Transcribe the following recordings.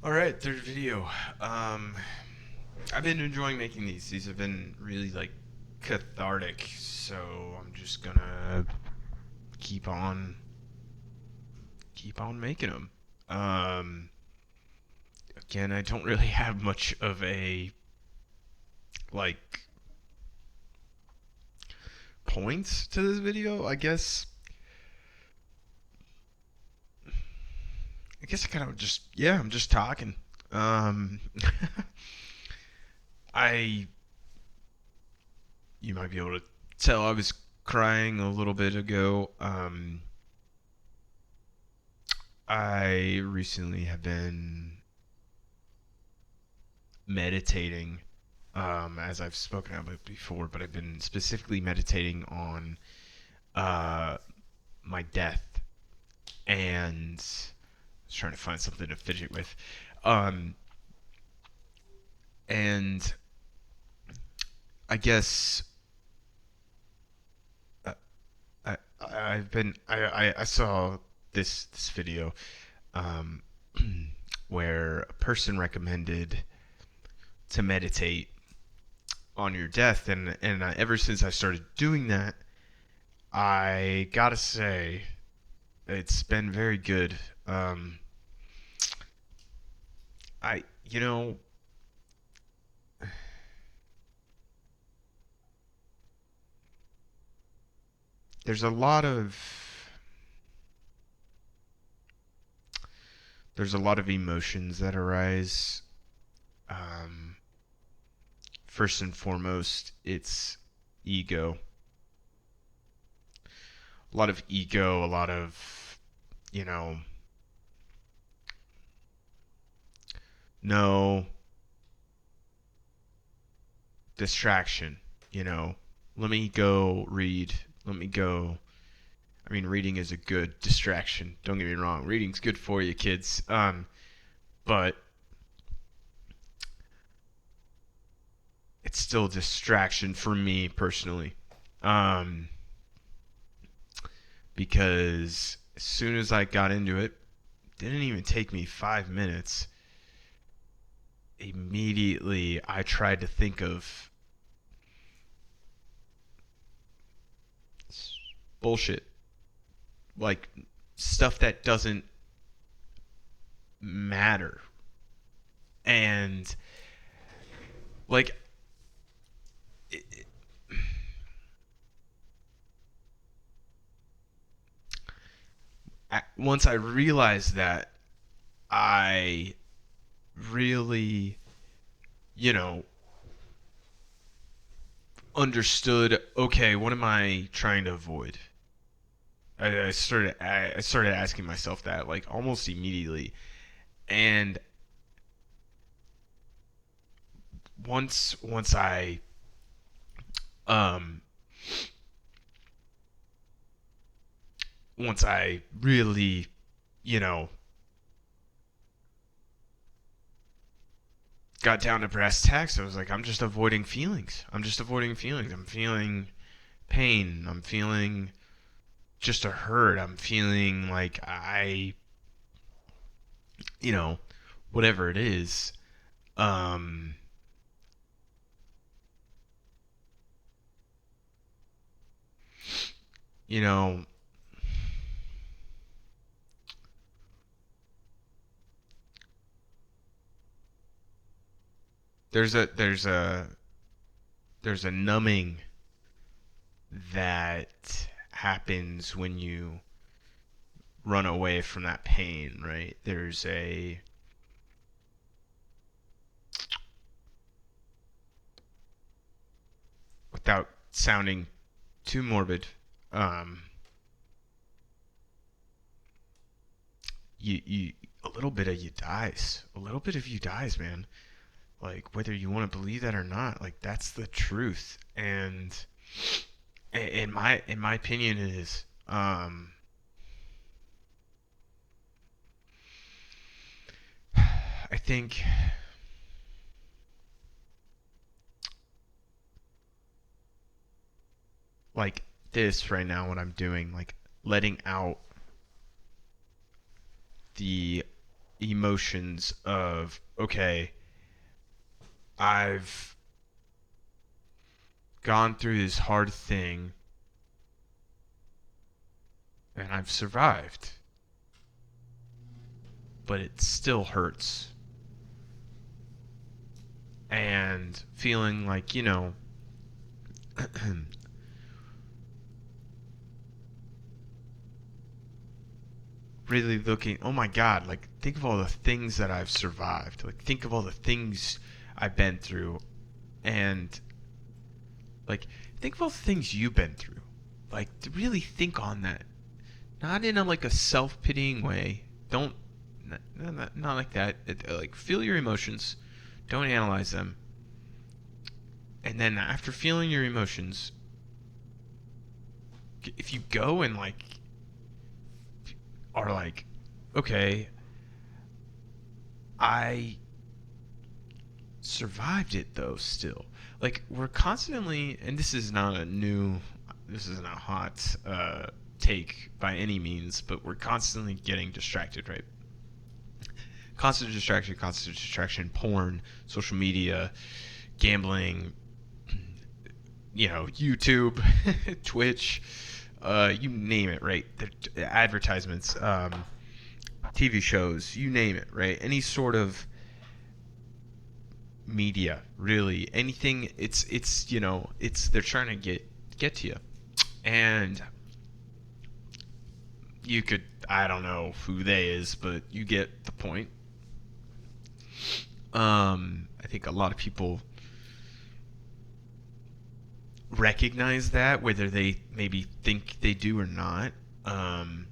All right, third video. Um, I've been enjoying making these. These have been really cathartic, so I'm just gonna keep on keep on making them. Um, Again, I don't really have much of a like points to this video. I guess I kind of just I'm just talking. Um, I You might be able to tell I was crying a little bit ago. I recently have been meditating, as I've spoken about before, but I've been specifically meditating on uh, my death, and I was trying to find something to fidget with. Um, and I guess uh, I saw this video um, where a person recommended to meditate on your death, and ever since I started doing that, I gotta say it's been very good. Um, I you know there's a lot of there's a lot of emotions that arise. Um, First and foremost, it's ego. A lot of ego, a lot of you know no distraction. You know, let me go read. Let me go. I mean, reading is a good distraction. Don't get me wrong. Reading's good for you, kids. But it's still a distraction for me personally. Um, because as soon as I got into it, didn't even take me 5 minutes. Immediately, I tried to think of bullshit, like stuff that doesn't matter. And like, it, once I realized that, I really, you know, understood. Okay, what am I trying to avoid? I started asking myself that like almost immediately, and once um I really you know got down to brass tacks, I was like, I'm just avoiding feelings. I'm just avoiding feelings. I'm feeling pain. I'm feeling just a hurt. I'm feeling like you know, whatever it is. Um, you know, there's a there's a there's a numbing that happens when you run away from that pain, right? There's a without sounding too morbid, um, you a little bit of you dies. A little bit of you dies, man. Like whether you want to believe that or not, like that's the truth. And in my opinion, it is. I think like this right now, what I'm doing, like letting out the emotions of, okay, I've gone through this hard thing and I've survived, but it still hurts. And feeling like, really looking, oh my God, like, think of all the things that I've survived. Like, think of all the things I've been through. And, like, think of all the things you've been through. Like, to really think on that. Not in like a self-pitying way. Don't, not like that. Like, feel your emotions. Don't analyze them. And then after feeling your emotions, if you go and like are like, okay, I survived it though still. Like, we're constantly, and this is not a new, this isn't a hot take by any means, but we're constantly getting distracted, right? Constant distraction, porn, social media, gambling, YouTube, Twitch, you name it, right? The advertisements, TV shows, you name it, right? Any sort of media, really, anything. It's they're trying to get to you, and you could, I don't know who they is, but you get the point. I think a lot of people recognize that, whether they maybe think they do or not. Um,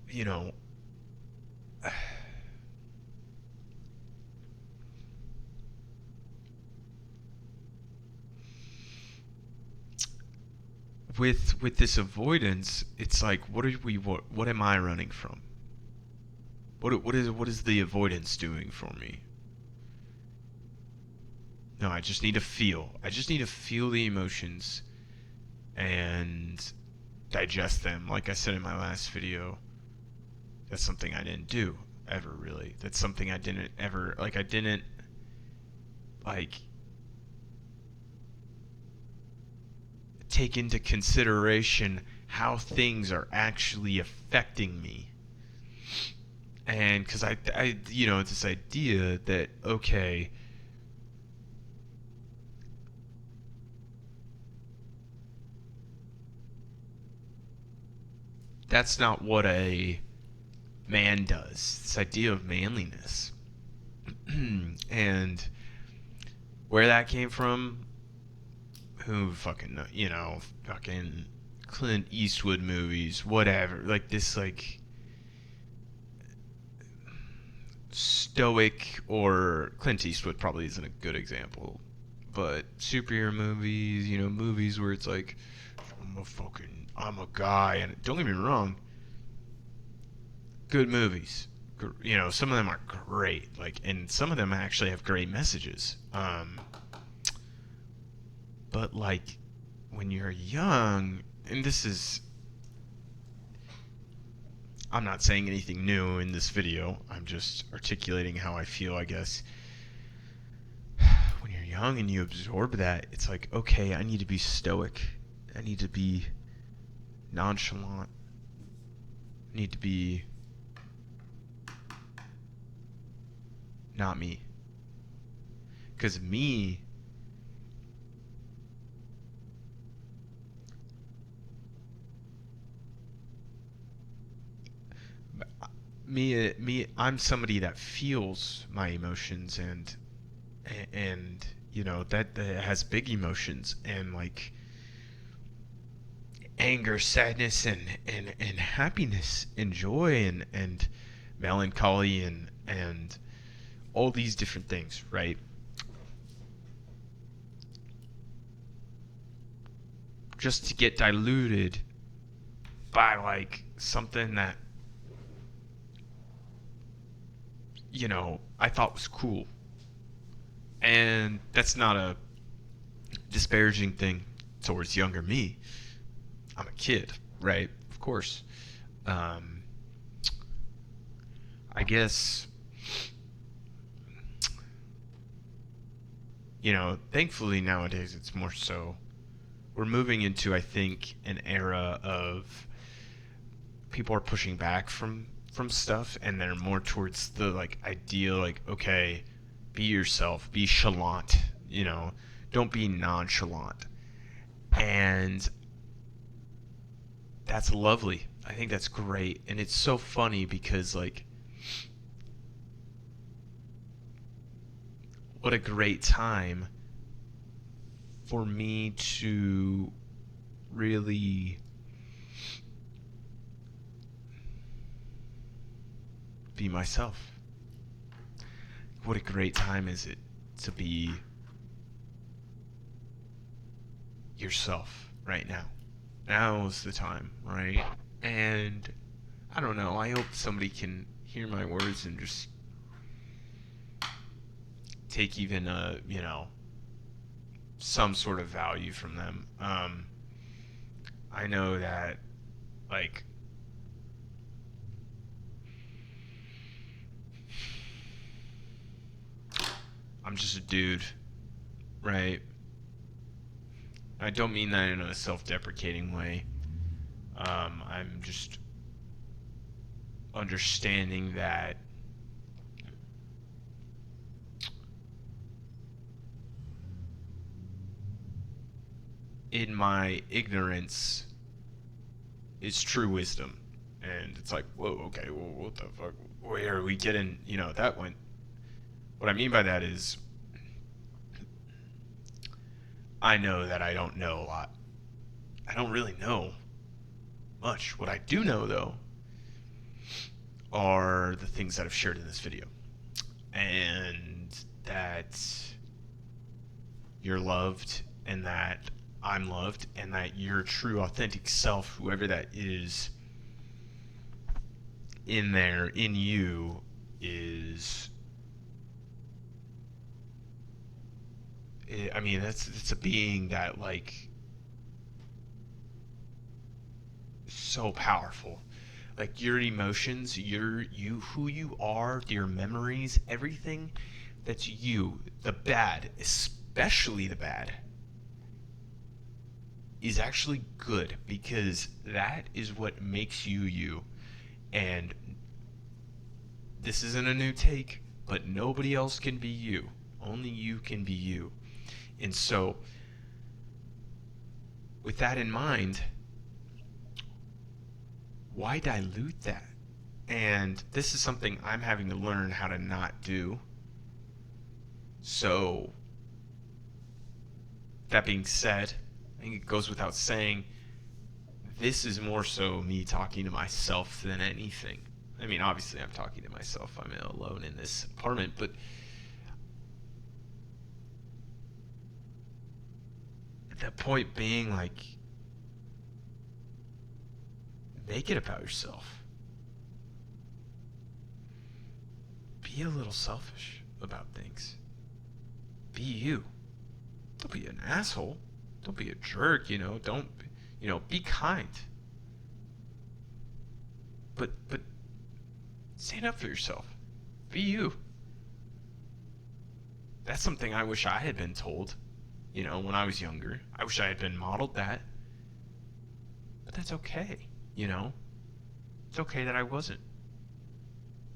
you know, with this avoidance, it's like, what am I running from? What is the avoidance doing for me? No, I just need to feel. I just need to feel the emotions and digest them. Like I said in my last video, that's something I didn't do ever, really. That's something I didn't ever, like, I didn't, like, take into consideration how things are actually affecting me. And because it's this idea that, okay, that's not what a man does. This idea of manliness. And where that came from, who fucking know, fucking Clint Eastwood movies, whatever. Like, this, like, stoic, or Clint Eastwood probably isn't a good example, but superhero movies, movies where it's like, I'm a guy, and don't get me wrong, good movies. Some of them are great, like, and some of them actually have great messages. But like, when you're young, and I'm not saying anything new in this video. I'm just articulating how I feel, I guess. When you're young and you absorb that, it's like, okay, I need to be stoic. I need to be nonchalant. I need to be not me. Because me I'm somebody that feels my emotions, and that has big emotions, and like anger, sadness, and happiness, and joy, and melancholy, and all these different things, right? Just to get diluted by like something that I thought was cool. And that's not a disparaging thing towards younger me. I'm a kid, right? Of course. I guess, thankfully nowadays it's more so. We're moving into, I think, an era of people are pushing back from stuff, and they're more towards the like ideal, like, okay, be yourself, be chalant, don't be nonchalant. And that's lovely. I think that's great. And it's so funny because, like, what a great time for me to really be myself. What a great time is it to be yourself right now. Now's the time, right? And I don't know, I hope somebody can hear my words and just take even some sort of value from them. I know that, like, I'm just a dude, right? I don't mean that in a self-deprecating way. I'm just understanding that in my ignorance is true wisdom. And it's like, whoa, okay, well, what the fuck? Where are we getting, that went. What I mean by that is, I know that I don't know a lot. I don't really know much. What I do know, though, are the things that I've shared in this video. And that you're loved, and that I'm loved, and that your true, authentic self, whoever that is, in there, in you, is. I mean, it's a being that, like, so powerful. Like, your emotions, you, who you are, your memories, everything that's you, the bad, especially the bad, is actually good, because that is what makes you you. And this isn't a new take, but nobody else can be you. Only you can be you. And so, with that in mind, why dilute that? And this is something I'm having to learn how to not do. So, that being said, I think it goes without saying, this is more so me talking to myself than anything. I mean, obviously I'm talking to myself. I'm alone in this apartment, but the point being, like, make it about yourself. Be a little selfish about things. Be you. Don't be an asshole. Don't be a jerk, Don't, be kind. But stand up for yourself. Be you. That's something I wish I had been told, when I was younger. I wish I had been modeled that. But that's okay, It's okay that I wasn't.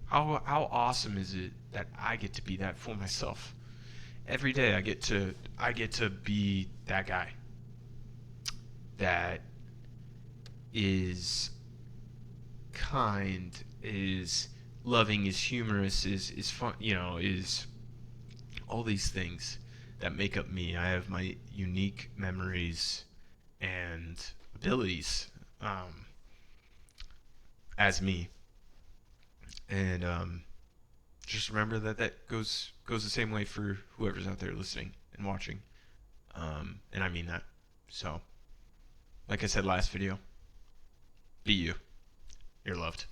How awesome is it that I get to be that for myself? Every day I get to be that guy that is kind, is loving, is humorous, is fun, is all these things that make up me. I have my unique memories and abilities, as me. And just remember that goes the same way for whoever's out there listening and watching. And I mean that. So, like I said last video, be you. You're loved.